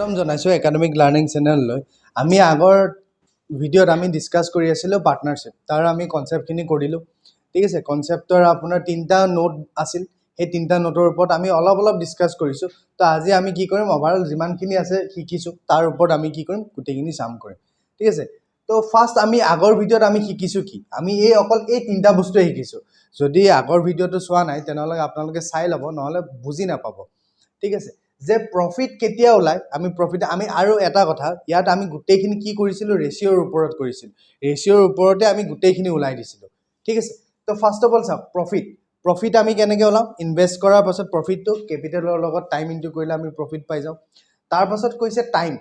স্বাগতম জনাইছো academic learning চেনেললৈ আমি আগৰ ভিডিঅ'ত আমি ডিসকাস কৰি আছিলো পাৰ্টনাৰশ্বিপ তাৰ আমি কনসেপ্টখিনি কৰিলো ঠিক আছে কনসেপ্টৰ আপোনাৰ তিনটা নোট আছিল এই তিনটা নোটৰ ওপৰত আমি অলপ ডিসকাস কৰিছো তো আজি আমি কি কৰিম ওভাৰঅল যিমানখিনি আছে শিকিছো তাৰ ওপৰত আমি কি কৰিম গুটেইখিনি সাম কৰিম ঠিক আছে তো ফাৰ্স্ট আমি আগৰ ভিডিঅ'ত আমি শিকিছো কি আমি এই অকল এই তিনটা বস্তু শিকিছো যদি আগৰ ভিডিঅ'টো চোৱা নাই তেনেহলে আপোনালোকে চাই লব নহলে বুজি নাপাব ঠিক আছে যে প্ৰফিট কেতিয়া ওলাই আমি প্ৰফিট আমি আৰু এটা কথা ইয়াত আমি গুটেইখিনি কি কৰিছিলো ৰেশিওৰ ওপৰত কৰিছিল ৰেশিওৰ ওপৰতে আমি গুটেইখিনি ওলাই দিছিলো ঠিক আছে তো ফাৰ্স্ট অফ অল চাওক প্ৰফিট আমি কেনেকৈ ওলাম ইনভেষ্ট কৰাৰ পাছত প্ৰফিটটো কেপিটেলৰ লগত টাইম ইনটু কৰিলে আমি প্ৰফিট পাই যাওঁ তাৰ পাছত কৈছে টাইম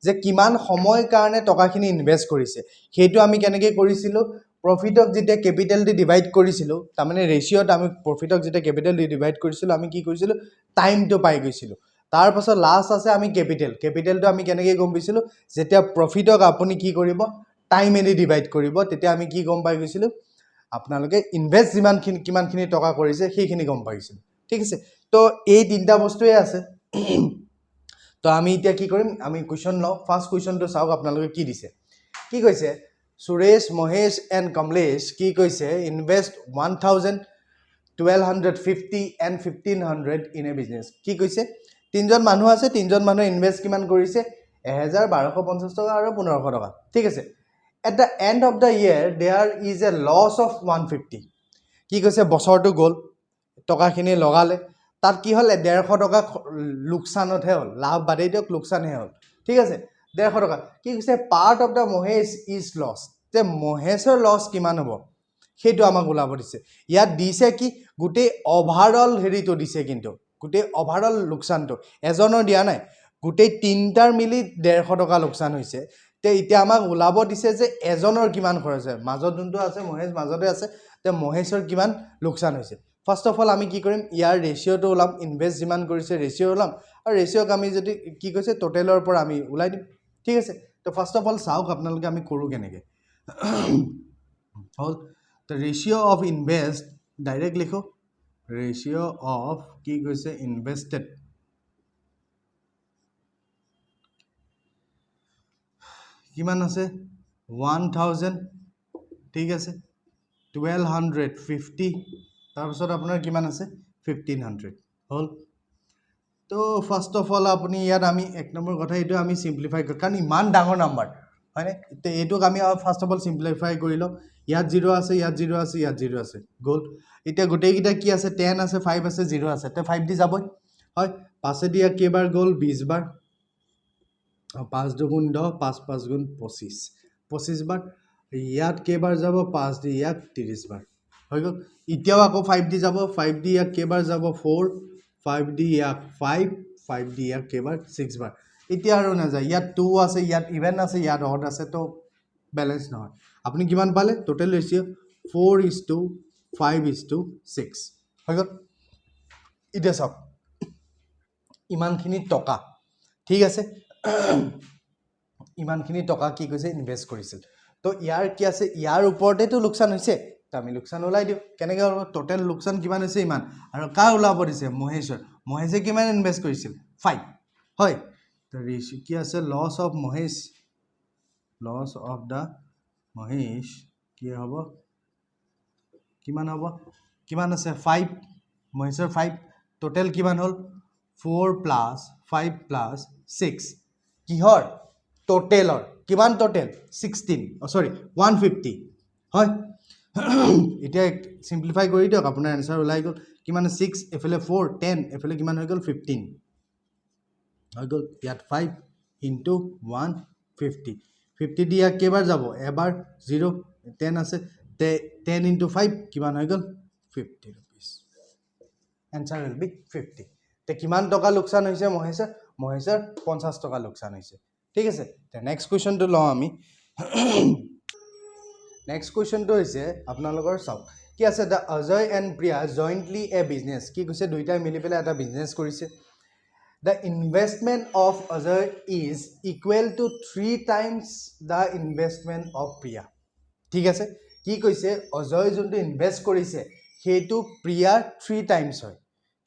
যে কিমান সময় কাৰণে টকাখিনি ইনভেষ্ট কৰিছে সেইটো আমি কেনেকৈ কৰিছিলো প্ৰফিটক যেতিয়া কেপিটেল দি ডিভাইড কৰিছিলো তাৰ মানে ৰেশিওত আমি প্ৰফিটক যেতিয়া কেপিটেল দি ডিভাইড কৰিছিলো আমি কি কৰিছিলো টাইমটো পাই গৈছিলো তাৰ পাছত লাষ্ট আছে আমি কেপিটেলটো আমি কেনেকৈ গম পাইছিলো যেতিয়া প্ৰফিটক আপুনি কি কৰিব টাইম এদি ডিভাইড কৰিব তেতিয়া আমি কি গম পাই গৈছিলো আপোনালোকে ইনভেষ্ট কিমানখিনি টকা কৰিছে সেইখিনি গম পাইছিল ঠিক আছে তো এই তিনটা বস্তুৱে আছে তো আমি এতিয়া কি কৰিম আমি কোৱেশ্চন লও ফাৰ্স্ট কোৱেশ্চনটো চাওক আপোনালোকে কি দিছে কি কৈছে সুৰেশ মহেশ এণ্ড কমলেশ কি কৈছে invest 1000 1250 and 1500 in a business কি কৈছে তিনজন মানুহ আছে তিনজন মানুহ ইনভেষ্ট কিমান কৰিছে 1250 টকা আৰু 1500 টকা ঠিক আছে at the end of the year there is a loss of 150 কি কৈছে বছৰটো গল টকাখিনি লগালে তাত কি হল 150 টকা লোকসানতহে হল লাভ বাদেই দিয়ক লোকসানহে হল ঠিক আছে 150 টকা কি কৈছে part of the Mahesh is loss তে মহেশৰ লছ কিমান হ'ব সেইটো আমাক ওলাব দিছে ইয়াত দিছে কি গুটেই ওভাৰঅল হেৰিটো দিছে কিন্তু গুটেই ওভাৰঅল লোকসানটো এজনৰ দিয়া নাই গুটেই তিনটাৰ মিলি 150 টকা লোকসান হৈছে তে এতিয়া আমাক ওলাব দিছে যে এজনৰ কিমান খৰচ হয় মাজত যোনটো আছে মহেশ মাজতে আছে তে মহেশৰ কিমান লোকসান হৈছে ফাৰ্স্ট অফ অল আমি কি কৰিম ইয়াৰ ৰেশিওটো ওলাম ইনভেষ্ট যিমান কৰিছে ৰেশিও ওলাম আৰু ৰেশিওক আমি যদি কি কৈছে টোটেলৰ পৰা আমি ওলাই দিম ঠিক আছে তো ফাৰ্স্ট অফ অল চাওক আপোনালোকে আমি কৰো কেনেকৈ হল the ratio of invest direct লিখো ratio of কি কৈছে invested কিমান আছে 1000 ঠিক আছে 1250 তাৰ পিছত আপোনাৰ কিমান আছে 1500 হল তো ফাৰ্স্ট অফ অল আপুনি ইয়াত আমি এক নম্বৰ কথা এইটো আমি সিম্পলিফাই কৰোঁ কাৰণ ইমান ডাঙৰ নাম্বাৰ হয়নে তে এইটোক আমি ফাৰ্স্ট অফ অল সিম্পলিফাই কৰি লওঁ ইয়াত 0 আছে ইয়াত 0 আছে ইয়াত 0 আছে গল এতিয়া গোটেইকেইটা কি আছে 10 আছে 5 আছে 0 আছে তে 5 দি যাবই হয় 5 দি ইয়াত কেইবাৰ গল 20 বাৰ 5 দুগুণ 10 5 5 গুণ 25 25 বাৰ ইয়াত কেইবাৰ যাব 5 দি ইয়াত 30 বাৰ হৈ গল এতিয়াও আকৌ 5 দি যাব 5 দি ইয়াত কেইবাৰ যাব 4 5 দি ইয়াত 5 দি ইয়াত কেইবাৰ 6 বাৰ এতিয়া আৰু না যায় ইয়াত 2 আছে ইয়াত ইভেন আছে ইয়াত অড আছে তো ব্যালেন্স নহয় আপুনি কিমান পালে টোটাল ৰেশিও 4:5:6 হৈ গল এতিয়া সব ইমানখিনি টকা ঠিক আছে ইমানখিনি টকা কি কৈছে ইনভেষ্ট কৰিছিল তো ইয়াৰ কি আছে ইয়াৰ ওপৰতেতো লোকসান হৈছে তো আমি লোকসান ওলাই দিও কেনেকৈ হ'ব টোটাল লোকসান কিমান হৈছে ইমান আৰু কাৰ ওলাব দিছে মহেশে কিমান ইনভেষ্ট কৰিছিল 5 হয় তো ৰেশিও কি আছে লছ অফ দা মহেশ কি হ'ব কিমান হ'ব কিমান আছে 5 মহেশৰ 5 টোটাল কিমান হ'ল 4 + 5 + 6 কিহৰ টোটেলৰ কিমান টোটেল 16 সৰি 150 হয় এতিয়া সিম্পলিফাই কৰি দিয়ক আপোনাৰ আনসাৰ ওলাই গল কিমান 6 এফালে 4 10 এফালে কিমান হৈ গল 15 হৈ গল ইয়াত 5 * 150 50 দিয়া কেইবাৰ যাব এবাৰ 0 10 আছে 10 * 5 কিমান হৈ গল 50 rupees answer will be 50 তে কিমান টকা লোকসান হৈছে মহেশৰ 50 টকা লোকসান হৈছে ঠিক আছে তে নেক্সট কোৱেশ্চনটো লওঁ আমি নেক্সট কোৱেশ্চনটো হৈছে আপোনালোকৰ চাওক কি আছে the Ajay and Priya jointly a business কি কৈছে দুইটাই মিলি পেলাই এটা বিজনেছ কৰিছে the investment of Ajay is equal to 3 times the investment of Priya ঠিক আছে কি কৈছে অজয় যোনটো ইনভেষ্ট কৰিছে সেইটো প্ৰিয়াৰ 3 টাইমছ হয়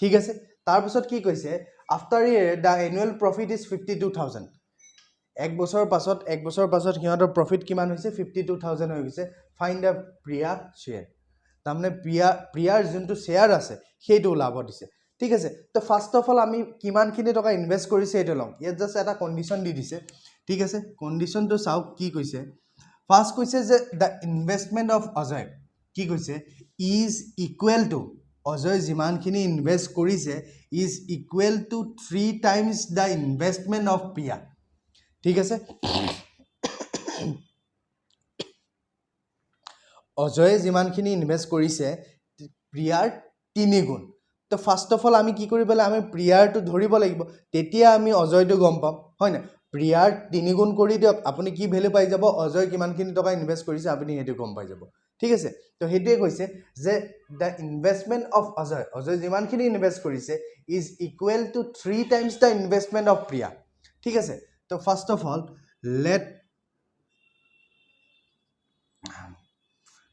ঠিক আছে তাৰ পিছত কি কৈছে after year the annual profit is 52,000 এক বছৰৰ পাছত সিহঁতৰ প্ৰফিট কিমান হৈছে 52,000 হৈ গৈছে ফাইণ্ড দ্য প্ৰিয়া শ্বেয়াৰ তাৰমানে প্ৰিয়াৰ যোনটো শ্বেয়াৰ আছে সেইটো ওলাব দিছে ঠিক আছে তো ফাৰ্ষ্ট অফ অল আমি কিমানখিনি টকা ইনভেষ্ট কৰিছে এইটো লওঁ ইয়াত জাষ্ট এটা কণ্ডিশ্যন দি দিছে ঠিক আছে কণ্ডিশ্যনটো চাওক কি কৈছে ফাৰ্ষ্ট কৈছে যে দ্য ইনভেষ্টমেণ্ট অফ অজয় কি কৈছে ইজ ইকুৱেল টু অজয় যিমানখিনি ইনভেষ্ট কৰিছে is equal to 3 times the investment of Priya ঠিক আছে অজয়ে যিমানখিনি ইনভেষ্ট কৰিছে প্ৰিয়াৰ 3 গুণ তো ফাৰ্ষ্ট অফ অল আমি কি কৰিব লাগে আমি প্ৰিয়াৰটো ধৰিব লাগিব তেতিয়া আমি অজয়টো গম পাম হয় না প্ৰিয়াৰ 3 গুণ কৰি দিয়ক আপুনি কি ভ্যালু পাই যাব অজয় কিমানখিনি টকা ইনভেষ্ট কৰিছে আপুনি সেইটো গম পাই যাব ঠিক আছে তো হেতুৱে কৈছে যে দ্য ইনভেষ্টমেণ্ট অফ অজয় যিমানখিনি ইনভেষ্ট কৰিছে is equal to 3 times the investment of Priya ঠিক আছে তো first of all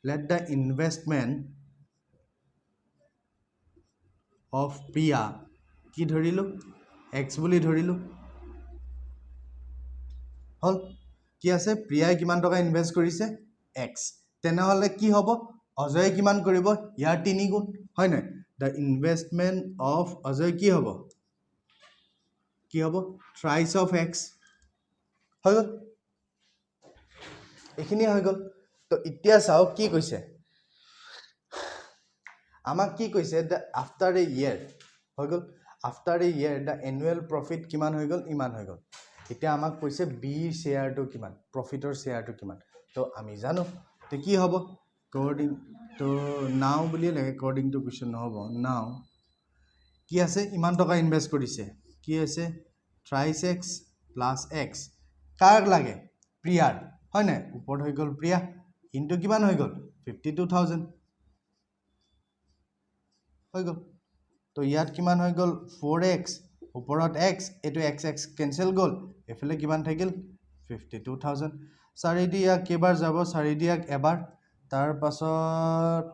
let the investment of Priya কি ধৰিলো x বুলি ধৰিলো হল কি আছে প্ৰিয়াই কিমান টকা ইনভেষ্ট কৰিছে x তেনেহলে কি হ'ব অজয় কিমান কৰিব ইয়াৰ 3 গুণ হয় নাই the investment of অজয় কি হ'ব thrice of x হৈ গল এখিনি হৈ গল তো এতিয়া চাও কি কৈছে আমাক কি কৈছে দ্য আফটাৰ এ ইয়াৰ হৈ গল after a year the annual profit কিমান হৈ গল ইমান হৈ গল এতিয়া আমাক কৈছে বি শেয়াৰটো কিমান প্ৰফিটৰ শেয়াৰটো কিমান তো আমি জানো তে কি হ'ব according to now বুলি লাগে according to question নহব now কি আছে ইমান টকা ইনভেষ্ট কৰিছে কি আছে thrice x plus x কাক লাগে প্ৰিয়াৰ হয় না ওপৰত হৈ গল প্ৰিয়া ইনটু কিমান হৈ গল 52,000 হৈ গল তো ইয়াত কিমান হৈ গল 4x ওপৰত x এটো x কেনসেল গল এফালে কিমান থাকিল 52,000 4 দিয়া কেবাৰ যাব 4 দিয়া এবাৰ তাৰ পাছত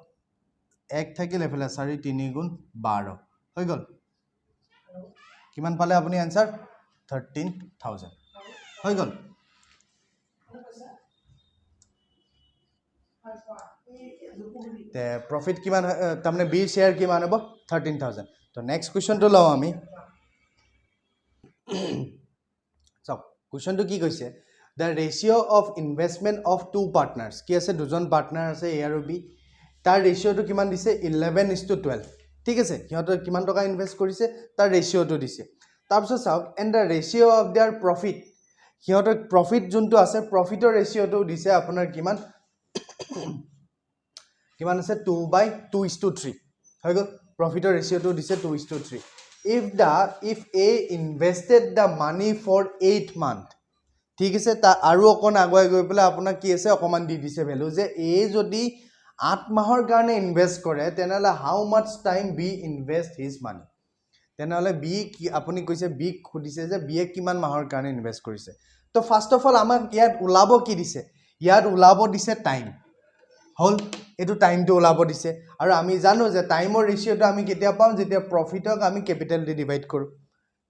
1 থাকিল এফালে 4 3 গুণ 12 হৈ গল কিমান পালে আপুনি आंसर 13,000 হৈ গল তে প্রফিট কিমান তামনে বি শেয়ার কিমান হ'ব 13,000 তো নেক্সট কোৱেশ্চনটো লও আমি সব কোৱেশ্চনটো কি কৈছে the ratio of investment of two partners কি আছে দুজন পার্টনার আছে এ আৰু বি তাৰ ৰেশিওটো কিমান দিছে 11:12 ঠিক আছে সিহঁতৰ কিমান টকা ইনভেষ্ট কৰিছে তাৰ ৰেশিওটো দিছে তাৰপিছত চাওক and the ratio of their profit সিহঁতৰ প্ৰফিট যোনটো আছে প্ৰফিটৰ ৰেশিওটো দিছে আপোনাৰ কিমান কিমান আছে 2/2:3 হৈ গল প্ৰফিটৰ ৰেশিওটো দিছে 2:3 if a invested the money for 8 month ঠিক আছে তা আৰু অকন আগুৱাই গৈ পেলাই আপোনাক কি আছে অকমান দি দিছে ভ্যালু যে a যদি 8 মাহৰ কাৰণে ইনভেষ্ট কৰে তেনেহলে how much time be invest his money তেনেহলে বি কি আপুনি কৈছে বি খুদিছে যে বি কিমান মাহৰ কাৰণে ইনভেষ্ট কৰিছে তো ফাৰ্স্ট অফ অল আমাক ইয়াত উলাব কি দিছে ইয়াত উলাব দিছে টাইম হল এটো টাইমটো ওলাব দিছে আৰু আমি জানো যে টাইমৰ ৰেশিওটো আমি কেতিয়া পাম যেতিয়া প্ৰফিটক আমি ক্যাপিটাল দি ডিভাইড কৰো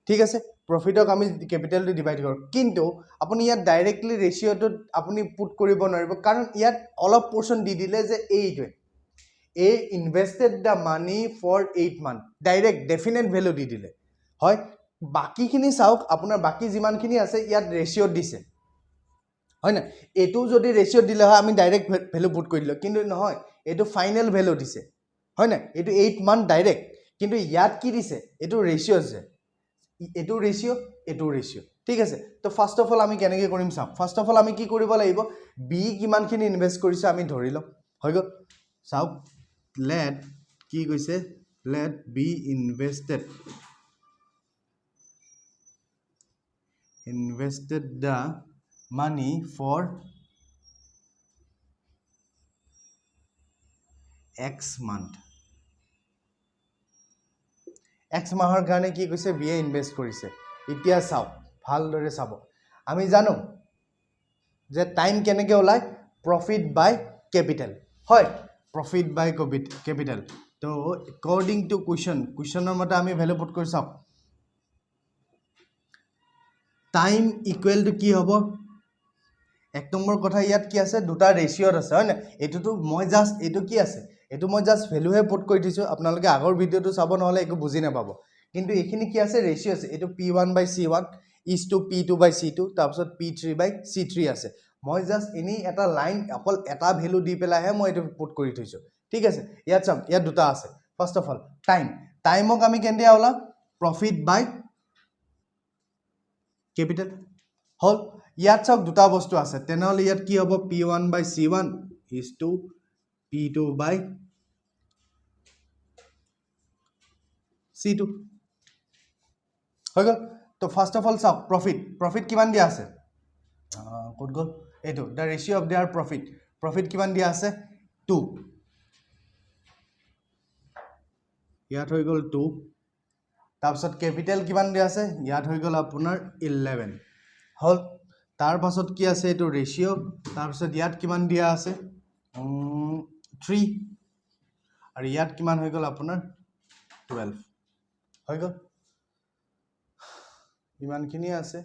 ঠিক আছে প্ৰফিটক আমি ক্যাপিটাল দি ডিভাইড কৰো কিন্তু আপুনি ইয়াত ডাইৰেক্টলি ৰেশিওটো আপুনি পুট কৰিব নোৱাৰিব কাৰণ ইয়াত অলপ পোৰশন দি দিলে যে এইটো A invested the money for 8 months direct definite value দি দিলে হয় বাকিখিনি চাওক আপোনাৰ বাকি যিমানখিনি আছে ইয়াত ৰেশিও দিছে হয় না এটো যদি ৰেশিও দিলে হয় আমি ডাইৰেক্ট ভ্যালু পুট কৰি দিলো কিন্তু নহয় এটো ফাইনাল ভ্যালু দিছে হয় না এটো 8 মান ডাইৰেক্ট কিন্তু ইয়াত কি দিছে এটো ৰেশিও আছে এটো ৰেশিও ঠিক আছে তো ফাৰ্স্ট অফ অল আমি কেনেকৈ কৰিম চাওক ফাৰ্স্ট অফ অল আমি কি কৰিব লাগিব বি কিমানখিনি ইনভেষ্ট কৰিছে আমি ধৰি লম হৈ গল চাওক let কি কৈছে let be invested the money for x month x মাহৰ কাৰণে কি কৈছে বি ইনভেষ্ট কৰিছে এতিয়া চাও ভালদৰে চাব আমি জানো যে টাইম কেনেকৈ ওলাই প্ৰফিট বাই ক্যাপিটাল হয় profit by capital তো according to questioner মতে আমি ভ্যালু পুট কৰি চাও টাইম ইকুৱেল টু কি হ'ব এক নম্বৰ কথা ইয়াত কি আছে দুটা ৰেচিঅ'ত আছে হয় না এইটোতো মই জাষ্ট এইটো কি আছে এইটো মই জাষ্ট ভ্যালুহে পুট কৰি দিছো আপোনালোকে আগৰ ভিডিঅ'টো চাব নহলে একো বুজি নাপাব কিন্তু এইখিনি কি আছে ৰেচিঅ' আছে এইটো p1/c1 is to p2/c2 তাৰপিছত p3/c3 আছে মই জাষ্ট এনি এটা লাইন অকল এটা ভ্যালু দি পেলাইহে মই এইটো পুট কৰি থৈছো ঠিক আছে ইয়াত চাম ইয়াত দুটা আছে ফাৰ্স্ট অফ অল টাইমক আমি কেনেকৈ ওলাম প্ৰফিট বাই কেপিটেল হল ইয়াত চাওক দুটা বস্তু আছে তেনেহলে ইয়াত কি হ'ব p1/c1 is to p2/c2 হৈ গ'ল তো ফাৰ্স্ট অফ অল চাওক প্ৰফিট কিমান দিয়া আছে ক'ত গ'ল এইটো the ratio' of there profit কিমান দিয়া আছে 2 ইয়াত হৈ গ'ল 2 তাৰপিছত কেপিটেল কিমান দিয়া আছে ইয়াত হৈ গ'ল আপোনাৰ 11 হল তাৰ পাছত কি আছে এইটো ৰেচিঅ' তাৰপিছত ইয়াত কিমান দিয়া আছে 3 আৰু ইয়াত কিমান হৈ গ'ল আপোনাৰ 12 হৈ গ'ল ইমানখিনি আছে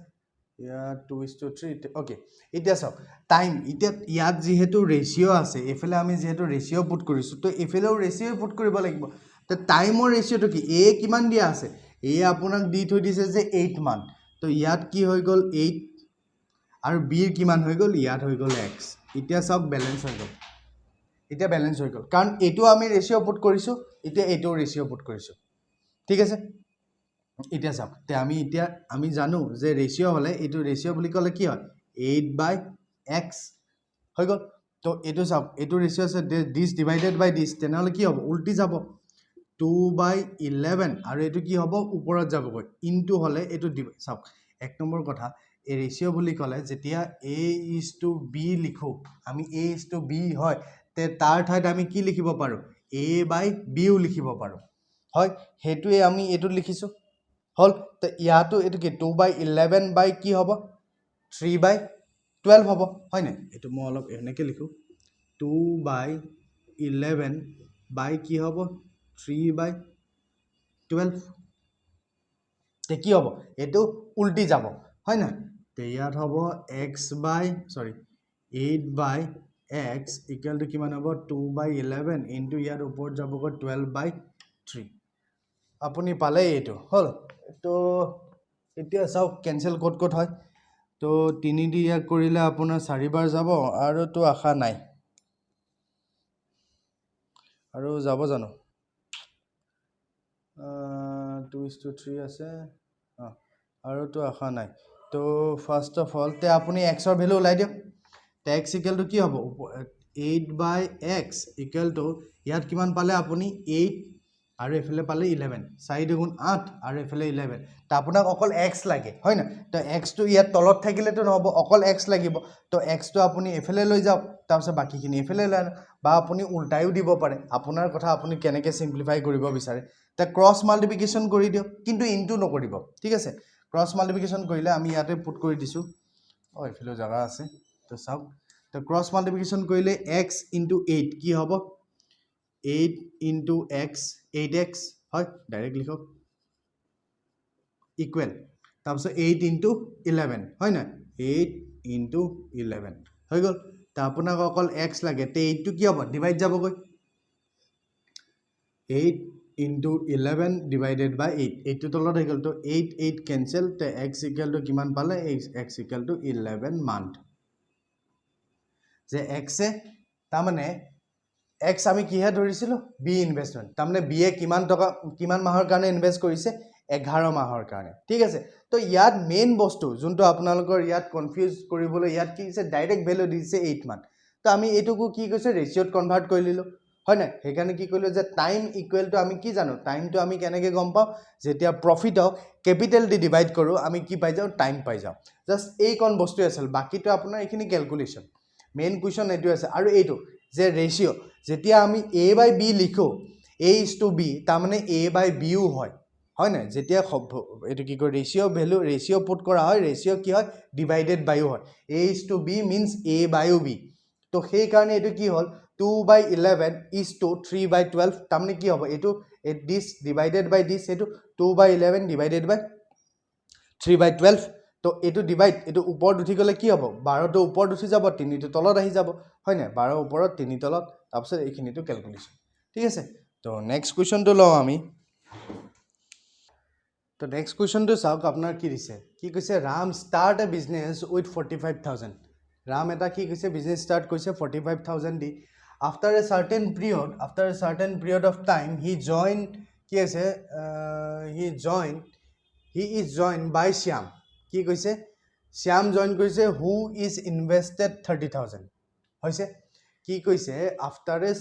ইয়াত 2:3 ওকে এতিয়া চাওক টাইম এতিয়া ইয়াত যেহেতু ৰেচিঅ' আছে এফালে আমি যেহেতু ৰেচিঅ' পুট কৰিছো তো এফালেও ৰেচিঅ' পুট কৰিব লাগিব তো টাইমৰ ৰেচিঅ'টো কি এ কিমান দিয়া আছে এ আপোনাক দি থৈ দিছে যে 8 মান তো ইয়াত কি হৈ গ'ল 8 আৰু বিৰ কিমান হৈ গ'ল ইয়াত হৈ গ'ল x এতিয়া সব বেলেন্স হৈ গ'ল কাৰণ এটো আমি ৰেচিঅ' পুট কৰিছো এতিয়া এটো ৰেচিঅ' পুট কৰিছো ঠিক আছে এতিয়া চাওক তে আমি জানো যে ৰেচিঅ' হলে এটো ৰেচিঅ' বুলি ক'লে কি হয় 8/x হৈ গ'ল তো এটো চাওক এটো ৰেচিঅ' আছে দিস ডিভাইডেড বাই দিস তেনেহলে কি হ'ব উল্টি যাব 2/11 আৰু এটো কি হ'ব ওপৰত যাবগৈ ইনটু হলে এটো চাওক এক নম্বৰ কথা এই ৰেচিঅ' বুলি ক'লে যেতিয়া a:b লিখো আমি a:b হয় তে তাৰ ঠাইত আমি কি লিখিব পাৰো a/b ও লিখিব পাৰো হয় হেতুৱে আমি এটো লিখিছো হল তে ইয়াতো এটো কি 2/11 বাই কি হ'ব 3/12 হ'ব হয় না এটো মই অলপ এনেকে লিখো 2/11 বাই কি হ'ব 3/12 তে কি হ'ব এটো উল্টি যাব হয় না তে ইয়াত হ'ব8/x ইকুৱেল টু কিমান হ'ব 2/11 ইনটু ইয়াৰ ওপৰত যাবগৈ 12/3 আপুনি পালে এইটো হল তো এতিয়া চাওক কেনসেল ক'ত হয় তো 3 দি ইয়াক কৰিলে আপোনাৰ 4 বাৰ যাব আৰু তো আশা নাই আৰু যাব জানো 2:3 আছে আৰু তো আশা নাই তো ফাৰ্স্ট অফ অল তে আপুনি x ৰ ভ্যালু ওলাই দিয়ক তে x ইকুৱেল টু কি হ'ব 8/x ইকুৱেল টু ইয়াত কিমান পালে আপুনি 8 আৰু এফালে পালে 11 4 দুগুণ 8 আৰু এফালে 11 তা আপোনাক অকল x লাগে হয় না তো x টো ইয়াত তলত থাকিলে তো নহব অকল x লাগিব তো x টো আপুনি এফালে লৈ যাওক তাৰপিছত বাকিখিনি এফালে লৈ বা আপুনি উল্টাইও দিব পাৰে আপোনাৰ কথা আপুনি কেনেকৈ সিম্পলিফাই কৰিব বিচাৰে তা ক্ৰস মাল্টিপ্লিকেশন কৰি দিয়ক কিন্তু ইনটু নকৰিব ঠিক আছে ক্ৰস মাল্টিপ্লিকেশন কৰিলে আমি ইয়াতে পুট কৰি দিছো এফালে জায়গা আছে তো চাওক তো ক্ৰস মাল্টিপ্লিকেশন কৰিলে x * 8 কি হ'ব 8 into x 8x হয় ডাইৰেক্ট লিখক ইকুৱেল তাৰপিছত 8 into 11 হয় না 8 into 11 হৈ গ'ল তা আপোনাক অকল x লাগে তে 8 টো কি হ'ব ডিভাইড যাবগৈ 8 into 11 divided by 8 8 টো তলত হৈ গ'ল তো 8 কেনসেল তে x ইকুৱেল টু কিমান পালে x ইকুৱেল টু 11 মান যে x এ তা মানে x আমি কিহে ধৰিছিলো b ইনভেষ্টমেন্ট তাৰমানে b এ কিমান মাহৰ কাৰণে ইনভেষ্ট কৰিছে 11 মাহৰ কাৰণে ঠিক আছে তো ইয়াত মেইন বস্তু যোনটো আপোনালোকৰ ইয়াত কনফিউজ কৰিবলৈ ইয়াত কি আছে ডাইৰেক্ট ভ্যালু দিছে 8 মান তো আমি এটুকু কি কৈছে ৰেচিঅ'ত কনভাৰ্ট কৰি লিলো হয় না সেইকাৰণে কি কৰিলো যে টাইম ইকুৱেল টু আমি কি জানো টাইমটো আমি কেনেকৈ গম পাওঁ যেতিয়া প্ৰফিটক কেপিটেল দি ডিভাইড কৰো আমি কি পাই যাওঁ টাইম পাই যাওঁ জাস্ট এই কোন বস্তু আছিল বাকিটো আপোনাৰ এইখিনি ক্যালকুলেশন মেইন কোৱেশ্চন এটো আছে আৰু এইটো যে ৰেচিঅ' যেতিয়া আমি a/b লিখো a:b তাৰ মানে a/b ও হয় না যেতিয়া এটো কি কয় ৰেচিঅ' পুট কৰা হয় ৰেচিঅ' কি হয় ডিভাইডেড বাই হয় a:b means a/b তো সেই কাৰণে এটো কি হ'ল 2/11 is to 3/12 তাৰ মানে কি হ'ব এটো this divided by this এটো 2/11 divided by 3/12 তো এইটো ডিভাইড এইটো ওপৰত উঠি গ'লে কি হ'ব 12টো ওপৰত উঠি যাব 3টো তলত আহি যাব হয় নাই 12 ওপৰত 3 তলত তাৰপিছত এইখিনিটো কেলকুলেশ্যন ঠিক আছে তো নেক্সট কুৱেশ্যনটো লওঁ আমি তো নেক্সট কুৱেশ্যনটো চাওক আপোনাৰ কি দিছে কি কৈছে Ram start a business with 45,000 Ram এটা কি কৈছে বিজনেছ ষ্টাৰ্ট কৰিছে 45,000 দি after a certain period of time he join কি আছে he is join by Shyam কি কৈছে শ্যাম জইন কৰিছে হু ইজ ইনভেষ্টেড 30,000 হৈছে কি কৈছে after a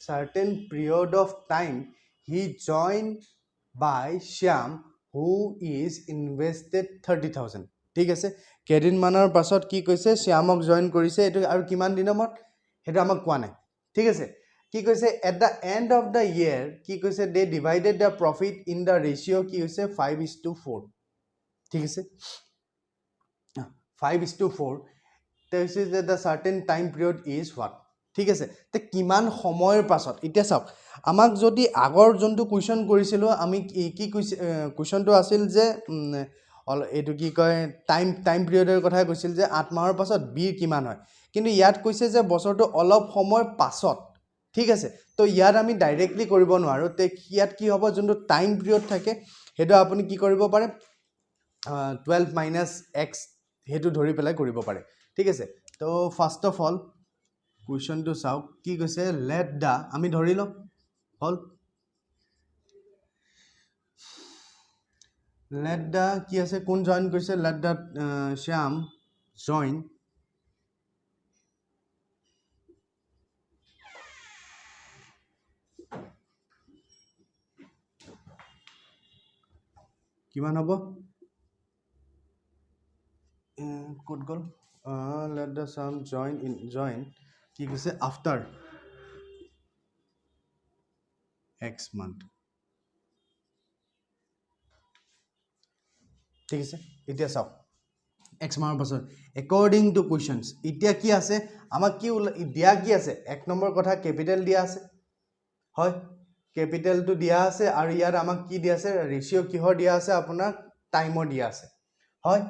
certain period of time he join by Shyam who is invested 30,000 ঠিক আছে কেইদিনমানৰ পাছত কি কৈছে শ্যামক জইন কৰিছে এইটো আৰু কিমান দিনৰ মূৰত সেইটো আমাক কোৱা নাই ঠিক আছে কি কৈছে at the end of the year কি কৈছে they divided the profit in the ratio' কি হৈছে 5:4 ঠিক আছে 5:4 কৈছে যে the certain time period is what ঠিক আছে তে কিমান সময়ৰ পাছত এতিয়া চাওক আমাক যদি আগৰ যোনটো কুৱেশ্যন কৰিছিলোঁ আমি কি কুৱেশ্যনটো আছিল যে এইটো কি কয় টাইম পিৰিয়ডৰ কথাই কৈছিল যে 8 মাহৰ পাছত বিৰ কিমান হয় কিন্তু ইয়াত কৈছে যে বছৰটো অলপ সময় পাছত ঠিক আছে তো ইয়াত আমি ডাইৰেক্টলি কৰিব নোৱাৰোঁ তে ইয়াত কি হ'ব যোনটো টাইম পিৰিয়ড থাকে সেইটো আপুনি কি কৰিব পাৰে 12 মাইনাছ এক্স সেইটো ধৰি পেলাই কৰিব পাৰে ঠিক আছে তো ফাৰ্ষ্ট অফ অল কুৱেশ্যনটো চাওক কি কৈছে লেট দা আমি ধৰি লওঁ হ'ল লেট দা কি আছে কোন জইন কৰিছে লেট দা শ্যাম জইন কিমান হ'ব ক'ত গ'ল লেট দা শ্যাম জইন কি কৈছে আফটাৰ এক্স মান্থ ঠিক আছে এতিয়া চাওক এক্স মাহৰ পাছত একৰ্ডিং টু কুৱেশ্যনছ এতিয়া কি আছে আমাক কি দিয়া কি আছে 1 নম্বৰ কথা কেপিটেল দিয়া আছে হয় কেপিটেলটো দিয়া আছে আৰু ইয়াত আমাক কি দিয়া আছে ৰেচিঅ' কিহৰ দিয়া আছে আপোনাৰ টাইমৰ দিয়া আছে হয়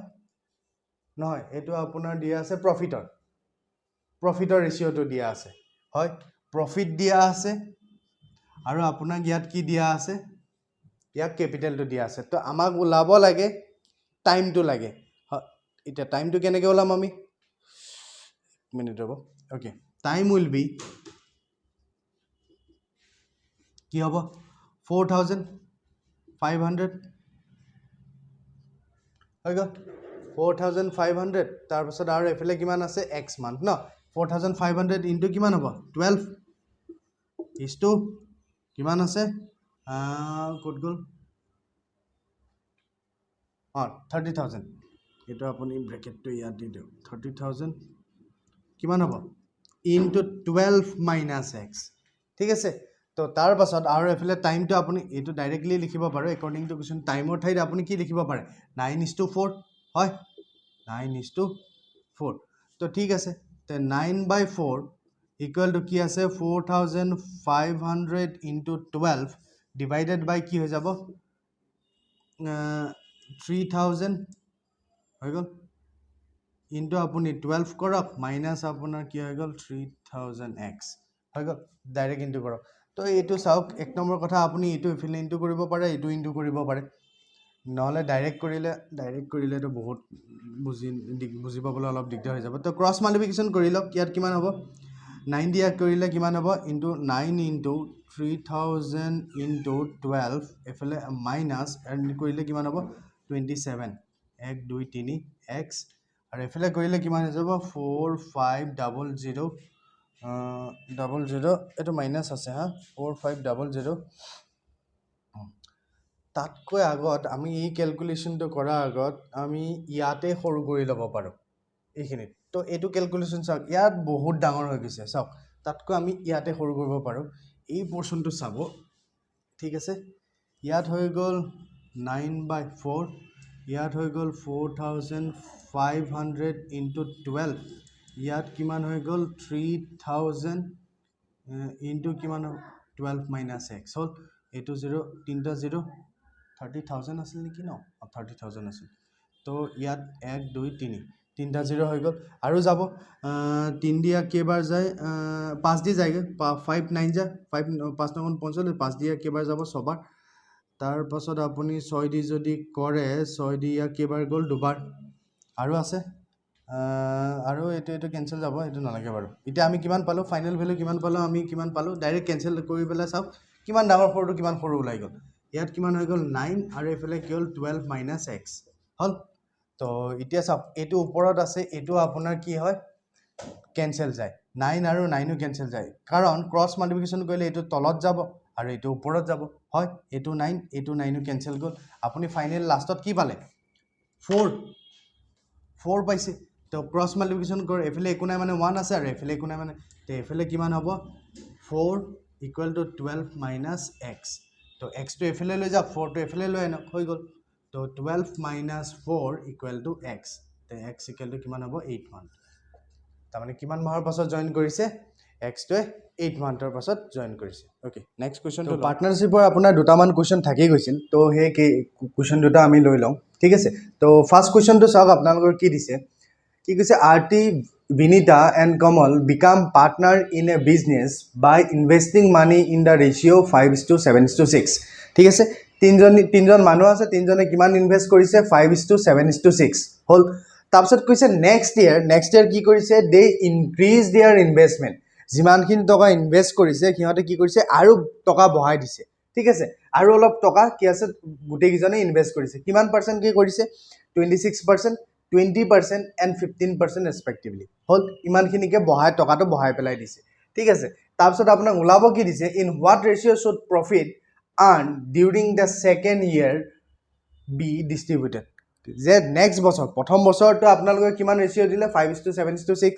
নহয় এইটো আপোনাৰ দিয়া আছে প্ৰফিটৰ ৰেচিঅ'টো দিয়া আছে হয় প্ৰফিট দিয়া আছে আৰু আপোনাক ইয়াত কি দিয়া আছে ইয়াক কেপিটেলটো দিয়া আছে তো আমাক ওলাব লাগে টাইমটো লাগে এতিয়া টাইমটো কেনেকৈ ওলাম আমি মিনিট ৰ'ব অ'কে টাইম উইল বি কি হ'ব 4,500 হৈ গ'ল 4,500 তাৰপিছত আৰু এইফালে কিমান আছে এক্স মান্থ ন 4,500 ইনটু কিমান হ'ব 12 ইজটো কিমান আছে ক'ত গ'ল 30,000 এইটো আপুনি ব্ৰেকেটটো ইয়াত দি দিয়ক 30,000 কিমান হ'ব ইনটু 12 মাইনাছ এক্স ঠিক আছে তো তাৰ পাছত আৰু এইফালে টাইমটো আপুনি এইটো ডাইৰেক্টলি লিখিব পাৰে একৰ্ডিং টু কুৱেশ্যন টাইমৰ ঠাইত আপুনি কি লিখিব পাৰে 9:4 হয় 9:4 তো ঠিক আছে তে 9/4 ইকুৱেল টু কি আছে 4,500 ইনটু 12 ডিভাইডেড বাই কি হৈ যাব 3,000 হৈ গ'ল ইনটু আপুনি 12 কৰক মাইনাছ আপোনাৰ কি হৈ গ'ল 3,000x হৈ গ'ল ডাইৰেক্ট ইনটু কৰক তো এইটো চাওক 1 নম্বৰ কথা আপুনি এইটো ইফালে ইনটু কৰিব পাৰে এইটো ইনটু কৰিব পাৰে নহ'লে ডাইৰেক্ট কৰিলেতো বহুত বুজি পাবলৈ অলপ দিগদাৰ হৈ যাব তো ক্ৰছ মাল্টিপ্লিকেশ্যন কৰি লওক ইয়াত কিমান হ'ব 9 দিয়া কৰিলে কিমান হ'ব ইনটু 9 ইনটু 3,000 ইনটু 12 এইফালে মাইনাছ কৰিলে কিমান হ'ব 27 1 2 3 এক্স আৰু এইফালে কৰিলে কিমান হৈ যাব 4,500 এইটো মাইনাছ আছে হা 4,500 তাতকৈ আগত আমি এই কেলকুলেশ্যনটো কৰাৰ আগত আমি ইয়াতে সৰু কৰি ল'ব পাৰোঁ এইখিনিত তো এইটো কেলকুলেশ্যন চাওক ইয়াত বহুত ডাঙৰ হৈ গৈছে চাওক তাতকৈ আমি ইয়াতে সৰু কৰিব পাৰোঁ এই পৰ্চনটো চাব ঠিক আছে ইয়াত হৈ গ'ল 9/4 ইয়াত হৈ গ'ল 4,500 ইনটু 12 ইয়াত কিমান হৈ গ'ল 3,000 ইনটু কিমান 12 মাইনাছ এক্স হ'ল এইটো 0 তিনিটা 0 30,000 আছিল নেকি ন 30,000 আছিল তো ইয়াত 1 2 3 তিনিটা 0 হৈ গ'ল আৰু যাব 3 দিয়া কেইবাৰ যায় 5 দি যায়গৈ 5 9 যা 5 5 9 45 5 দিয়া কেইবাৰ যাব ছবাৰ তাৰ পাছত আপুনি 6 দি যদি কৰে 6 দি ইয়াক কেইবাৰ গ'ল দুবাৰ আৰু আছে আৰু এইটো কেনচেল যাব এইটো নালাগে বাৰু এতিয়া আমি কিমান পালোঁ ফাইনেল ভেলু কিমান পালোঁ আমি কিমান পালোঁ ডাইৰেক্ট কেনচেল কৰি পেলাই চাওক কিমান ডাঙৰ সৰুটো কিমান সৰু ওলাই গ'ল ইয়াত কিমান হৈ গ'ল 9 আৰু এইফালে কি হ'ল 12 মাইনাছ এক্স হ'ল তো এতিয়া চাওক এইটো ওপৰত আছে এইটো আপোনাৰ কি হয় কেনচেল যায় 9 আৰু 9ও কেনচেল যায় কাৰণ ক্ৰছ মাল্টিপ্লিকেশ্যন কৰিলে এইটো তলত যাব আৰু এইটো ওপৰত যাব হয় এইটো 9 এইটো 9ও কেনচেল গ'ল আপুনি ফাইনেল লাষ্টত কি পালে 4 পাইছে তো ক্ৰছ মাল্টিপ্লিকেশ্যন কৰে এইফালে একো নাই মানে 1 আছে আৰু এইফালে একো নাই মানে তো এইফালে কিমান হ'ব 4 ইকুৱেল টু 12 মাইনাছ এক্স তো এক্সটো এইফালে লৈ যাওক 4টো এইফালে লৈ আনক হৈ গ'ল তো 12 মাইনাছ 4 ইকুৱেল টু এক্স তো এক্স ইকুৱেল টু কিমান হ'ব 8 মান্থ তাৰমানে কিমান মাহৰ পাছত জইন কৰিছে এক্সটোৱে 8 মান্থৰ পাছত জইন কৰিছে অ'কে নেক্সট কুৱেশ্যনটো পাৰ্টনাৰশ্বিপৰ আপোনাৰ দুটামান কুৱেশ্যন থাকি গৈছিল তো সেই কুৱেশ্যন দুটা আমি লৈ লওঁ ঠিক আছে তো ফাৰ্ষ্ট কুৱেশ্যনটো চাওক আপোনালোকৰ কি দিছে কি কৈছে Aarti Binita and Kamal become partner in a business by investing money in the ratio' 5:7:6 ঠিক আছে তিনিজন মানুহ আছে তিনিজনে কিমান ইনভেষ্ট কৰিছে 5:7:6 হ'ল তাৰপিছত কৈছে নেক্সট ইয়েৰ কি কৰিছে দে ইনক্ৰিজ দেয়াৰ ইনভেষ্টমেণ্ট যিমানখিনি টকা ইনভেষ্ট কৰিছে সিহঁতে কি কৰিছে আৰু টকা বঢ়াই দিছে ঠিক আছে আৰু অলপ টকা কি আছে গোটেইকেইজনে ইনভেষ্ট কৰিছে কিমান পাৰ্চেণ্ট কি কৰিছে 26% 20% and 15% ৰেছপেক্টিভলি হ'ল ইমানখিনিকে টকাটো বঢ়াই পেলাই দিছে ঠিক আছে তাৰপিছত আপোনাক ওলাব কি দিছে in what ratio' should profit earn during the second year be distributed যে নেক্সট বছৰ প্ৰথম বছৰটো আপোনালোকে কিমান ৰেচিঅ' দিলে 5:7:6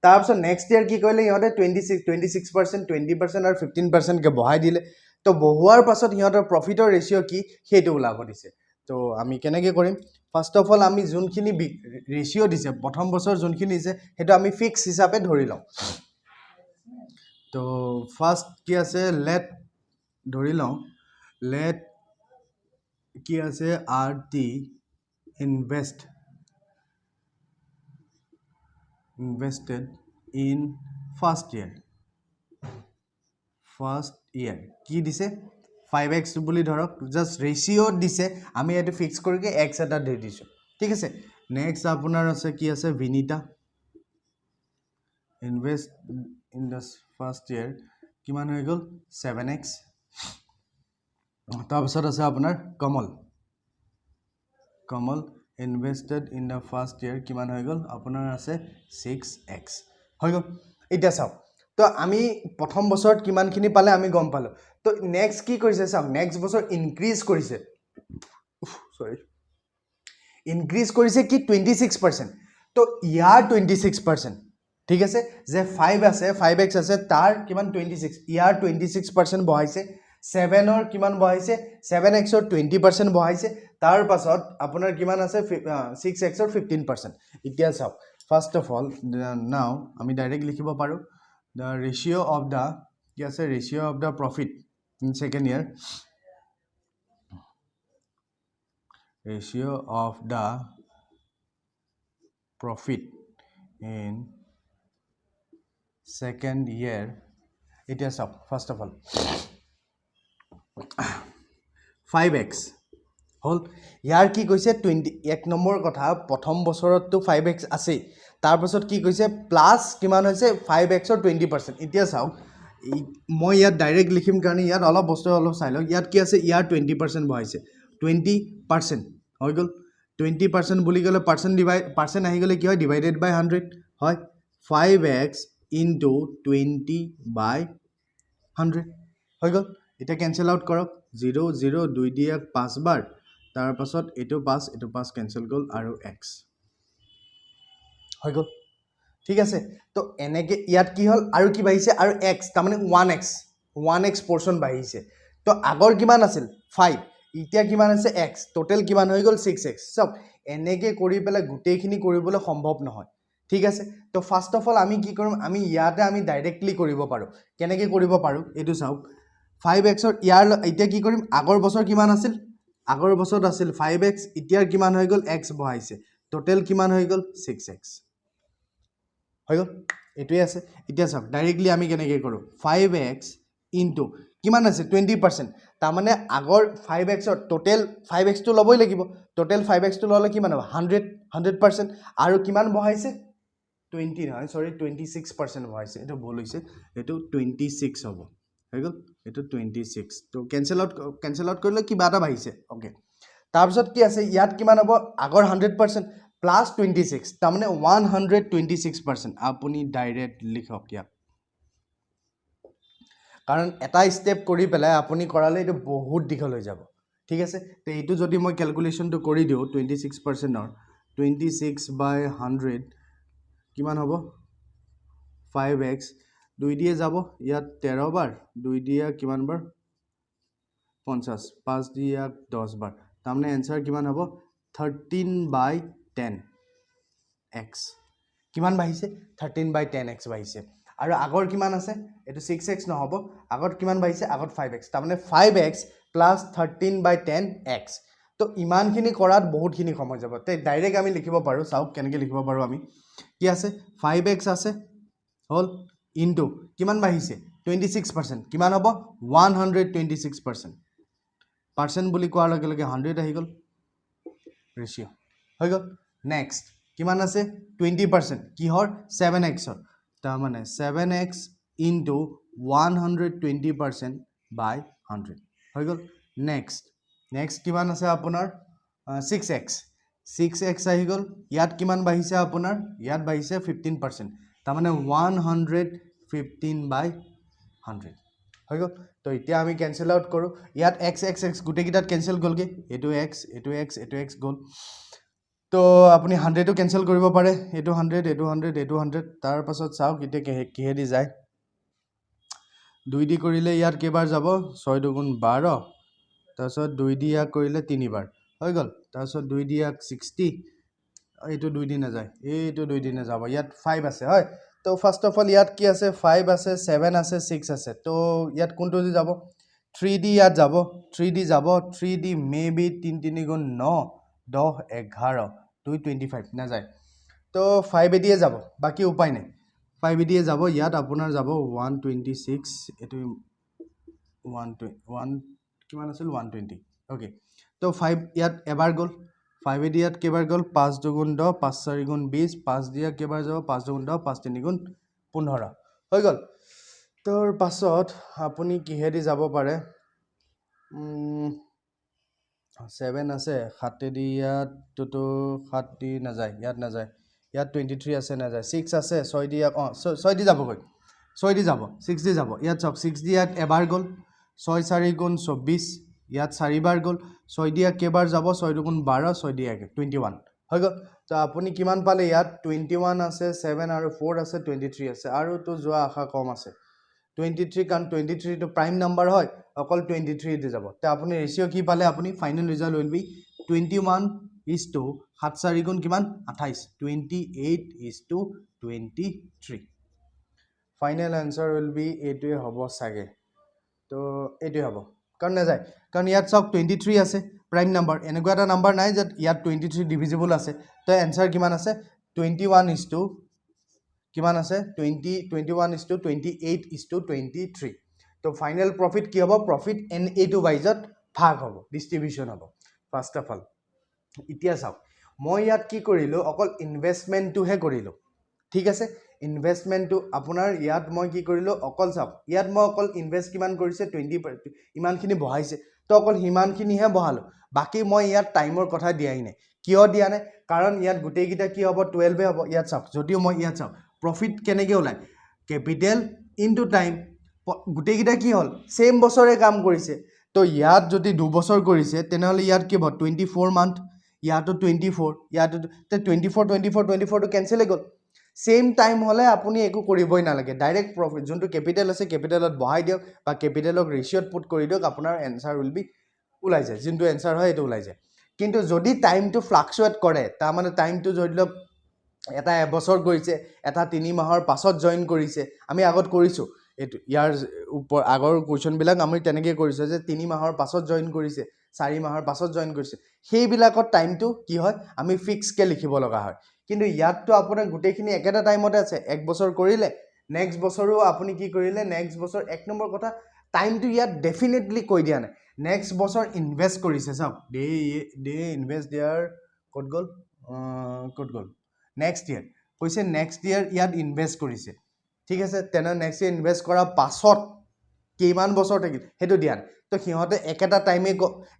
তাৰপিছত নেক্সট ইয়েৰ কি কৰিলে সিহঁতে 26% 20% আৰু 15%কে বঢ়াই দিলে তো বঢ়োৱাৰ পাছত সিহঁতৰ প্ৰফিটৰ ৰেচিঅ' কি সেইটো ওলাব দিছে তো আমি কেনেকৈ কৰিম ফাৰ্ষ্ট অফ অল আমি যোনখিনি ৰেচিঅ' দিছে প্ৰথম বছৰ যোনখিনি দিছে সেইটো আমি ফিক্স হিচাপে ধৰি লওঁ তো ফাৰ্ষ্ট কি আছে লেট ধৰি লওঁ লেট কি আছে R T invested in first year কি দিছে 5x বুলি ধৰক জাষ্ট ৰেচিঅ' দিছে আমি এইটো ফিক্স কৰিকে x এটা দি দিছোঁ ঠিক আছে নেক্সট আপোনাৰ আছে কি আছে Binita invest in the first year কিমান হৈ গ'ল 7x তাৰপিছত আছে আপোনাৰ Kamal invested in the first year কিমান হৈ গ'ল আপোনাৰ আছে 6x হৈ গ'ল এতিয়া চাওক তো আমি প্ৰথম বছৰত কিমানখিনি পালে আমি গম পালোঁ তো নেক্সট কি কৰিছে চাওক নেক্সট বছৰ ইনক্ৰিজ কৰিছে কি 26% তো ইয়াৰ 26% ঠিক আছে যে 5x আছে তাৰ কিমান 26 ইয়াৰ 26% বঢ়াইছে 7ৰ কিমান বঢ়াইছে 7xৰ 20% বঢ়াইছে তাৰ পাছত আপোনাৰ কিমান আছে 6xৰ 15% এতিয়া চাওক ফাৰ্ষ্ট অফ অল নাও আমি ডাইৰেক্ট লিখিব পাৰোঁ দ্য ৰেচিঅ' অফ দ্য কি আছে ratio' of the profit in second year ratio' of the profit in second year এতিয়া চাওক ফাৰ্ষ্ট অফ অল 5x হ'ল ইয়াৰ কি কৈছে 21 নম্বৰ কথা প্ৰথম বছৰততো 5x আছেই তাৰপাছত কি কৈছে প্লাছ কিমান হৈছে 5xৰ 20% এতিয়া চাওক মই ইয়াত ডাইৰেক্ট লিখিম কাৰণে ইয়াত অলপ বস্তু অলপ চাই লওক ইয়াত কি আছে ইয়াৰ 20% বঢ়াইছে 20% হৈ গ'ল 20% বুলি ক'লে পাৰ্চেণ্ট আহি গ'লে কি হয় ডিভাইডেড বাই 100 হয় 5x ইনটু 20/100 হৈ গ'ল এতিয়া কেনচেল আউট কৰক 0 0 2 দিয়ে 5 বাৰ তাৰপাছত এইটো 5 কেনচেল গ'ল আৰু x হৈ গ'ল ঠিক আছে তো এনেকৈ ইয়াত কি হ'ল আৰু কি বাঢ়িছে আৰু x তাৰমানে 1x পৰ্চন বাঢ়িছে তো আগৰ কিমান আছিল 5 এতিয়া কিমান আছে x টোটেল কিমান হৈ গ'ল 6x চাওক এনেকৈ কৰি পেলাই গোটেইখিনি কৰিবলৈ সম্ভৱ নহয় ঠিক আছে তো ফাৰ্ষ্ট অফ অল আমি কি কৰিম আমি ইয়াতে আমি ডাইৰেক্টলি কৰিব পাৰোঁ কেনেকৈ কৰিব পাৰোঁ এইটো চাওক 5xৰ ইয়াৰ এতিয়া কি কৰিম আগৰ বছৰ কিমান আছিল আগৰ বছৰত আছিল 5x এতিয়াৰ কিমান হৈ গ'ল x বহাইছে টোটেল কিমান হৈ গ'ল 6x হৈ গ'ল এটোই আছে এতিয়া চাওক ডাইৰেক্টলি আমি কেনেকৈ কৰোঁ 5x ইনটু কিমান আছে 20% তাৰ মানে আগৰ 5x ৰ টোটেল 5x টো ল'বই লাগিব টোটেল 5x টো ল'লে কিমান হ'ব 100% আৰু কিমান বহাইছে 20 নহয় সৰি 26% বহাইছে এটো ভুল হৈছে এটো 26 হ'ব হৈ গ'ল এটো 26 তো কেনসেল আউট কৰিলে কিবা এটা বাহিছে ওকে তাৰপিছত কি আছে ইয়াত কিমান হ'ব আগৰ 100% প্লাস 26 তাৰ মানে 126% আপুনি ডাইৰেক্ট লিখক ইয়াত কাৰণ এটা স্টেপ কৰি পেলাই আপুনি কৰালে এটো বহুত দীঘল হৈ যাব ঠিক আছে তে এটো যদি মই ক্যালকুলেশনটো কৰি দিও 26% ৰ 26/100 কিমান হ'ব 5x 2 দিয়ে যাব ইয়াত 13 বাৰ 2 দিয়া কিমান বাৰ 50 5 দিয়া 10 বাৰ তাৰমানে आंसर কিমান হ'ব 13/10 x কিমান বাহিছে 13/10 x বাহিছে আৰু আগৰ কিমান আছে এটো 6x নহব আগত কিমান বাহিছে আগত 5x তাৰমানে 5x + 13/10 x তো ইমানখিনি কৰাত বহুতখিনি সময় যাব তে ডাইৰেক্ট আমি লিখিব পাৰো চাওক কেনেকৈ লিখিব পাৰো আমি কি আছে 5x আছে হল ইনটু কিমান বাহিছে 26% কিমান হ'ব 126% পার্সেন্ট বুলি কোৱাৰ লগে লগে 100 আহি গ'ল ৰেশিও হৈ গ'ল নেক্সট কিমান আছে 20% কিহৰ 7x ৰ তাৰ মানে 7x ইনটু 120% by 100 হৈ গ'ল নেক্সট কিমান আছে আপোনাৰ 6x আহি গ'ল ইয়াত কিমান বাহিছে আপোনাৰ ইয়াত বাহিছে 15% তাৰ মানে 115/100 হৈ গ'ল তো এতিয়া আমি ক্যানসেল আউট কৰো ইয়াত x গুটে কিটাত ক্যানসেল গলগে এটো x গল তো আপুনি 100 টো ক্যানসেল কৰিব পাৰে এটো 100 তাৰ পাছত চাওক ইতে কিহেদি যায় 2 দি কৰিলে ইয়াত কেবাৰ যাব 6 দুগুণ 12 তাৰপাছত 2 দি ইয়াক কৰিলে 3 বাৰ হৈ গ'ল তাৰপাছত 2 দি ইয়াক 60 এইটো 2 দি না যায় এইটো 2 দি না যাব ইয়াত 5 আছে হয় তো ফার্স্ট অফ অল ইয়াত কি আছে 5 আছে 7 আছে 6 আছে তো ইয়াত কোনটো দি যাব 3 দি ইয়াত যাব 3 দি মেবি 3 3 গুণ 9 10 11 2 25 না যায় তো 5 এদিয়ে যাব বাকি উপায় নাই 5 এদিয়ে যাব ইয়াত আপোনাৰ যাব 126 এটো 1 কিমান আছিল 120 ওকে তো 5 ইয়াত এবাৰ গল 5 এদিয়াত কেবাৰ গল 5 দুগুণ 10 5 4 গুণ 20 5 দিয়া কেবাৰ যাব 5 দুগুণ 10 5 3 গুণ 15 হৈ গল তোৰ পাছত আপুনি কিহেদি যাব পাৰে 7 আছে 7 দি ইয়াত তো 7 দি না যায় ইয়াত না যায় ইয়াত 23 আছে না যায় 6 আছে 6 দি 6 দি যাব গৈ 6 দি যাব 6 দি যাব ইয়াত সব 6 দি ইয়াত এবাৰ গল 6 4 গুণ 24 ইয়াত 4 বাৰ গল 6 দিয়া কেবাৰ যাব 6 দুগুণ 12 6 দিয়া 21 হৈ গল তো আপুনি কিমান পালে ইয়াত 21 আছে 7 আৰু 4 আছে 23 আছে আৰু তো যোৱা আশা কম আছে 23 কাৰণ 23 to prime number হয় অকল 23 দি যাব তে আপুনি ৰেশিও কি পালে আপুনি ফাইনাল ৰিজাল্ট উইল বি 21:7 4 গুণ কিমান 28 28:23 ফাইনাল আনসার উইল বি এটোৱে হ'ব সাগে তো এটোৱে হ'ব কাৰণ না যায় কাৰণ ইয়াত সব 23 আছে prime number এনেকুৱা এটা নাম্বাৰ নাই যে ইয়াত 23 ডিভিজিবল আছে তো আনসার কিমান আছে 21 কিমান আছে 21:28:23 তো ফাইনাল প্রফিট কি হ'ব প্রফিট NA টু বাইজত ভাগ হ'ব ডিস্ট্রিবিউশন হ'ব ফার্স্ট অফ অল ইতিয়া চাওক মই ইয়াত কি কৰিলো অকল ইনভেষ্টমেন্টটো হে কৰিলো ঠিক আছে ইনভেষ্টমেন্টটো আপোনাৰ ইয়াত মই কি কৰিলো অকল চাওক ইয়াত মই অকল ইনভেষ্ট কিমান কৰিছে 20% ইমানখিনি বহাইছে তো অকল হিমানখিনি হে বহালো বাকি মই ইয়াত টাইমৰ কথা দিয়াই নাই কিয় দিয়া নাই কাৰণ ইয়াত গুটেই গিটা কি হ'ব 12 হ'ব ইয়াত চাওক যদিও মই ইয়াত চাওক প্রফিট কেনেকৈ ওলাই ক্যাপিটাল ইনটু টাইম গুটেই গিটা কি হল সেম বছৰে কাম কৰিছে তো ইয়াত যদি 2 বছৰ কৰিছে তেনেহলে ইয়াত কি হ'ব 24 মান্থ ইয়াতো 24 ইয়াতো 24 তো ক্যান্সেল হৈ গল সেম টাইম হলে আপুনি একো কৰিবই নালাগে ডাইৰেক্ট প্ৰফিট যোনটো ক্যাপিটাল আছে ক্যাপিটালত বহাই দিয়ক বা ক্যাপিটালক ৰেশিওত পুট কৰি দিয়ক আপোনাৰ আনসাৰ উইল বি ওলাই যায় যোনটো আনসাৰ হয় এটো ওলাই যায় কিন্তু যদি টাইমটো ফ্লাকচুৱেট কৰে তাৰ মানে টাইমটো যদি এটা এবছৰ কৰিছে এটা 3 মাহৰ পাছত জয়েন কৰিছে আমি আগত কৰিছো এটো ইয়াৰ আগৰ কোৱেশ্চন বিলাক আমি তেনেকৈ কৰিছো যে 3 মাহৰ পাছত জয়েন কৰিছে 4 মাহৰ পাছত জইন কৰিছে সেইবিলাকৰ টাইমটো কি হয় আমি ফিক্সকে লিখিব লগা হয় কিন্তু ইয়াততো আপোনাৰ গোটেইখিনি একেটা টাইমতে আছে 1 বছৰ কৰিলে নেক্সট বছৰো আপুনি কি কৰিলে নেক্সট বছৰ এক নম্বৰ কথা টাইমটো ইয়াত ডেফিনেটলি কৈ দিয়া নাই নেক্সট বছৰ ইনভেষ্ট কৰিছে চাওক দে ইনভেষ্ট দেয়াৰ ক'ত গ'ল নেক্সট ইয়াৰ কৈছে নেক্সট ইয়াৰ ইয়াত ইনভেষ্ট কৰিছে ঠিক আছে তেনে নেক্সট ইয়াৰ ইনভেষ্ট কৰাৰ পাছত কিমান বছৰ থাকিল সেইটো দিয়া নাই তো সিহঁতে একেটা টাইমে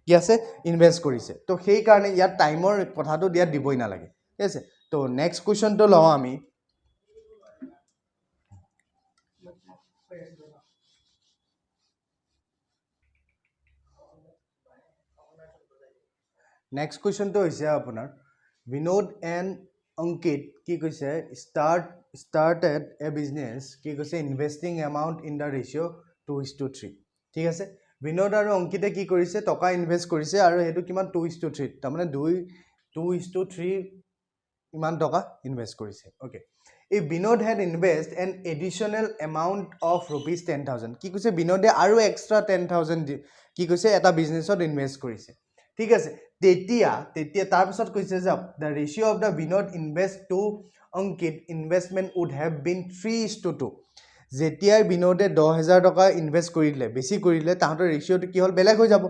কি আছে ইনভেষ্ট কৰিছে তো সেইকাৰণে ইয়াত টাইমৰ কথাটো দিয়াত দিবই নালাগে ঠিক আছে তো নেক্সট কুৱেশ্যনটো লওঁ আমি নেক্সট কুৱেশ্যনটো হৈছে আপোনাৰ বিনোদ এণ্ড অংকিত কি কৈছে started a business কি কৈছে investing amount in the ratio' 2:3 ঠিক আছে বিনোদ আৰু অংকিতে কি কৰিছে টকা ইনভেষ্ট কৰিছে আৰু সেইটো কিমান 2:3 তাৰমানে 2:3 ইমান টকা ইনভেষ্ট কৰিছে অ'কে এই Binod had invest an additional amount of rupees 10,000 কি কৈছে বিনোদে আৰু এক্সট্ৰা 10,000 কি কৈছে এটা বিজনেছত ইনভেষ্ট কৰিছে ঠিক আছে তেতিয়া তাৰপিছত কৈছে যে the ratio' of the Binod invest to Ankit investment would have been 3:2 যেতিয়াই বিনোদে 10,000 টকা ইনভেষ্ট কৰি দিলে বেছি কৰি দিলে তাহাঁতৰ ৰেচিঅ'টো কি হ'ল বেলেগ হৈ যাব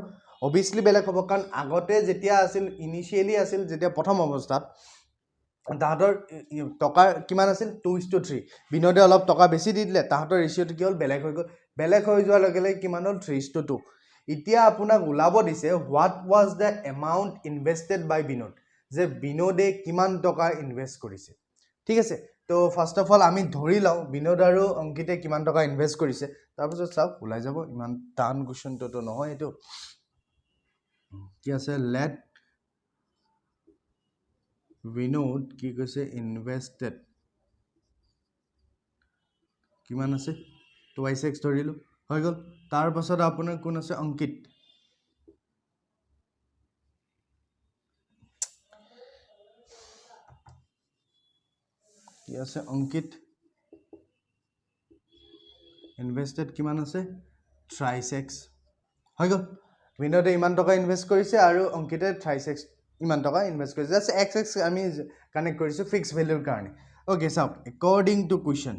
অভিয়াছলি বেলেগ হ'ব কাৰণ আগতে যেতিয়া আছিল ইনিচিয়েলি আছিল যেতিয়া প্ৰথম অৱস্থাত তাহাঁতৰ টকা কিমান আছিল 2:3 বিনোদে অলপ টকা বেছি দি দিলে তাহাঁতৰ ৰেচিঅ'টো কি হ'ল বেলেগ হৈ গ'ল বেলেগ হৈ যোৱাৰ লগে লগে কিমান হ'ল 3:2 এতিয়া আপোনাক ওলাব দিছে হোৱাট ৱাজ দ্য এমাউণ্ট ইনভেষ্টেড বাই বিনোদ যে বিনোদে কিমান টকা ইনভেষ্ট কৰিছে ঠিক আছে তো ফাৰ্ষ্ট অফ অল আমি ধৰি লওঁ বিনোদ আৰু অংকিতে কিমান টকা ইনভেষ্ট কৰিছে তাৰপিছত চাওক ওলাই যাব ইমান টান কুৱেশ্যনটোতো নহয় এইটো কি আছে লেট বিনোদ কি কৈছে ইনভেষ্টেড কিমান আছে 2x ধৰিলোঁ হৈ গ'ল তাৰপাছত আপোনাৰ কোন আছে অংকিত কি আছে অংকিত ইনভেষ্টেড কিমান আছে 3x হৈ গ'ল বিনোদে ইমান টকা ইনভেষ্ট কৰিছে আৰু অংকিতে 3x ইমান টকা ইনভেষ্ট কৰিছে জাষ্ট x আমি কানেক্ট কৰিছোঁ ফিক্স ভেলুৰ কাৰণে অ'কে চাওক একৰ্ডিং টু কুৱেশ্যন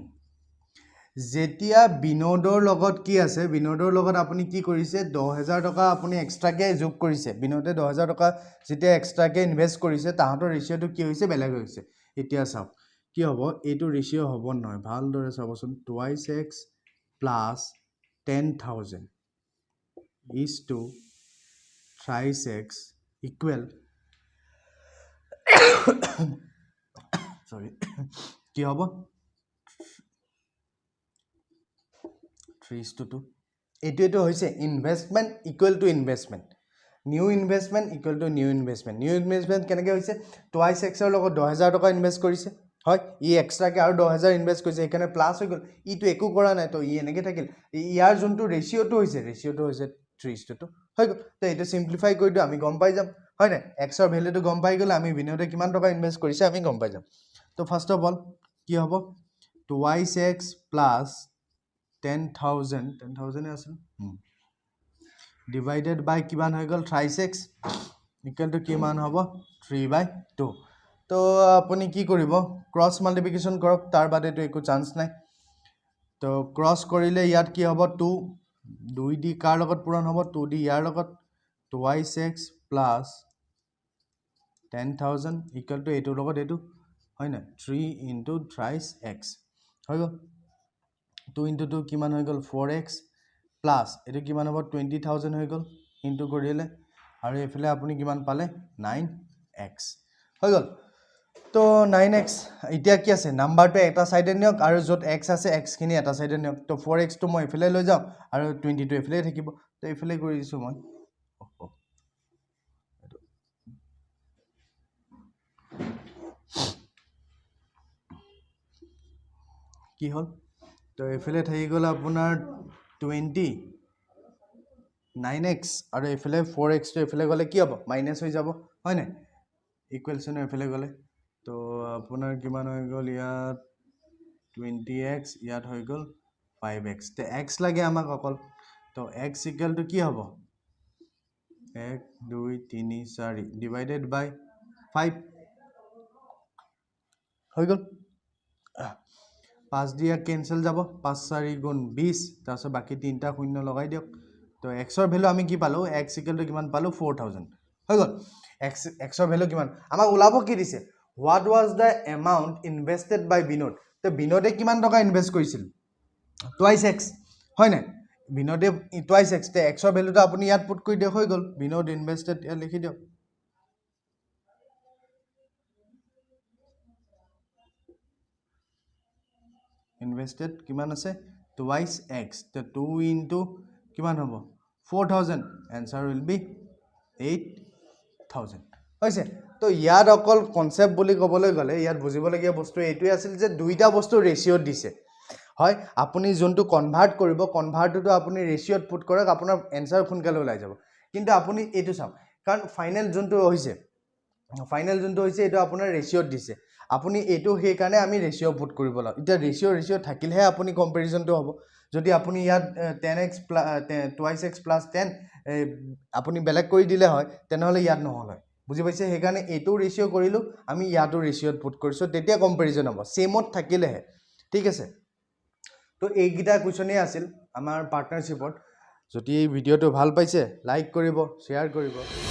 যেতিয়া বিনোদৰ লগত কি আছে বিনোদৰ লগত আপুনি কি কৰিছে 10,000 টকা আপুনি এক্সট্ৰাকে যোগ কৰিছে বিনোদে 10,000 টকা যেতিয়া এক্সট্ৰাকে ইনভেষ্ট কৰিছে তাহাঁতৰ ৰেচিঅ'টো কি হৈছে বেলেগ হৈছে এতিয়া চাওক কি হ'ব এইটো ৰেচিঅ' হ'ব নহয় ভালদৰে চাবচোন 2x plus 10,000 is to 3x equal sorry কি হ'ব 3:2 এইটো হৈছে investment equal to investment new investment equal to new investment কেনেকৈ হৈছে 2x লগত 10,000 টকা ইনভেষ্ট কৰিছে হয় ই এক্সট্ৰাকৈ আৰু 10,000 ইনভেষ্ট কৰিছে সেইকাৰণে প্লাছ হৈ গ'ল ইটো একো কৰা নাই তো ই এনেকৈ থাকিল ইয়াৰ যোনটো ৰেচিঅ'টো হৈছে 3:2 হৈ গ'ল তো এইটো চিম্প্লিফাই কৰি দিওঁ আমি গম পাই যাম হয় নাই এক্সৰ ভেলুটো গম পাই গ'লে আমি বিনোদে কিমান টকা ইনভেষ্ট কৰিছে আমি গম পাই যাম তো ফাৰ্ষ্ট অফ অল কি হ'ব 2x প্লাছ 10,000 আছিল ডিভাইডেড বাই কিমান হৈ গ'ল 3x ইকুৱেল টু কিমান হ'ব 3/2 তো আপুনি কি কৰিব ক্ৰছ মাল্টিপ্লিকেশ্যন কৰক তাৰ বাদেতো একো চান্স নাই তো ক্ৰছ কৰিলে ইয়াত কি হ'ব 2 দি কাৰ লগত পূৰণ হ'ব 2 দি ইয়াৰ লগত 2x প্লাছ 10,000 ইকুৱেল টু এইটোৰ লগত এইটো হয় নাই 3 ইনটু 3x হৈ গ'ল 2 ইনটু 2 কিমান হৈ গ'ল 4x প্লাছ এইটো কিমান হ'ব 20,000 হৈ গ'ল ইনটু কৰিলে আৰু এইফালে আপুনি কিমান পালে 9x হৈ গ'ল তো 9x এতিয়া কি আছে নাম্বাৰটো এটা চাইডে নিয়ক আৰু য'ত x আছে xখিনি এটা চাইডে নিয়ক তো 4x টো মই এইফালে লৈ যাওঁ আৰু 22 এইফালে থাকিব তো এইফালে কৰি দিছোঁ মই কি হ'ল তো এইফালে থাকি গ'ল আপোনাৰ 9x আৰু এইফালে 4x টো এইফালে গ'লে কি হ'ব মাইনাছ হৈ যাব হয় নাই ইকুৱেলশ্যনৰ এইফালে গ'লে তো আপোনাৰ কিমান হৈ গ'ল ইয়াত 20x ইয়াত হৈ গ'ল 5x তো x লাগে আমাক অকল তো x ইকুৱেল টু কি হ'ব 1 2 3 4 ডিভাইডেড বাই 5 হৈ গ'ল 5 দিয়া কেনসেল যাব 5 4 গুণ 20 তাৰপিছত বাকি তিনটা শূন্য লগাই দিয়ক তো x ৰ ভ্যালু আমি কি পালো x ইকুৱেল টু কিমান পালো 4000 হৈ গ'ল x ৰ ভ্যালু কিমান আমাক ওলাব কি দিছে what was the amount invested by Binod তো বিনোদে কিমান টকা ইনভেস্ট কৰিছিল twice x হয় না বিনোদে twice x তে x ৰ ভ্যালুটো আপুনি ইয়াত পুট কৰি দিয়ক হৈ গ'ল বিনোদ ইনভেস্টেড ইয়াত লিখি দিয়ক invested কিমান আছে twice x তো 2 into কিমান হ'ব 4000 answer will be 8000 হৈছে তো ইয়াত অকল কনসেপ্ট বুলি ক'বলৈ গ'লে ইয়াত বুজিবলগীয়া বস্তু এইটোই আছিল যে দুইটা বস্তু ৰেশিঅ'ত দিছে হয় আপুনি যোনটো কনভাৰ্ট কৰিব কনভাৰ্টটো আপুনি ৰেশিঅ'ত পুট কৰক আপোনাৰ এনসাৰ সোনকালে ওলাই যাব কিন্তু আপুনি এইটো চাওক কাৰণ ফাইনেল যোনটো হৈছে এইটো আপোনাৰ ৰেশিঅ'ত দিছে আপুনি এইটো সেই কাৰণে আমি ৰেশিঅ' পুট কৰিব লাগে এতিয়া ৰেশিঅ' থাকিলেহে আপুনি কম্পেৰিজনটো হ'ব যদি আপুনি ইয়াত 10x twice x plus 10 আপুনি বেলেগ কৰি দিলে হয় তেনেহলে ইয়াত নহল হয় বুজি পাইছে সেই কাৰণে এইটো ৰেশিঅ' কৰিলো আমি ইয়াটো ৰেশিঅ'ত পুট কৰিছো তেতিয়া কম্পেৰিজন হ'ব সেমত থাকিলেহে ঠিক আছে তো এইগিটা কোৱেশ্চনে আছিল আমাৰ পাৰ্টনাৰশ্বিপত যদি এই ভিডিঅ'টো ভাল পাইছে লাইক কৰিব শ্বেয়াৰ কৰিব